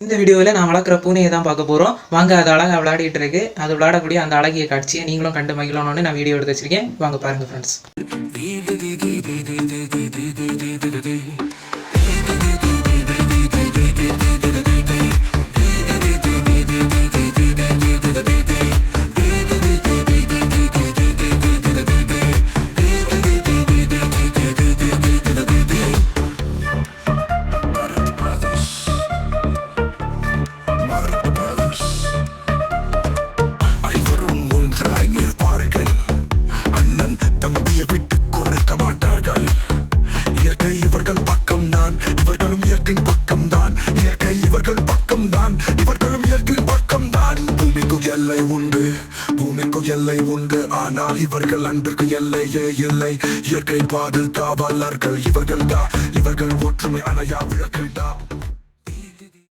இந்த வீடியோவில் நான் வளர்க்குற பூனையை தான் பார்க்க போகிறோம். வாங்க, அது அழகாக விளையாடிட்டு இருக்கு. அது விளையாடக்கூடிய அந்த அழகிய காட்சியை நீங்களும் கண்டு மகிழணும்னு நான் வீடியோ எடுத்து வச்சிருக்கேன். வாங்க பாருங்க ஃப்ரெண்ட்ஸ். எல்லை உண்டு, ஆனால் இவர்கள் அன்றுக்கு எல்லையே இல்லை. இயற்கை பாதுகாவலர்கள் இவர்கள் ஒற்றுமை அணையா விளக்குதா.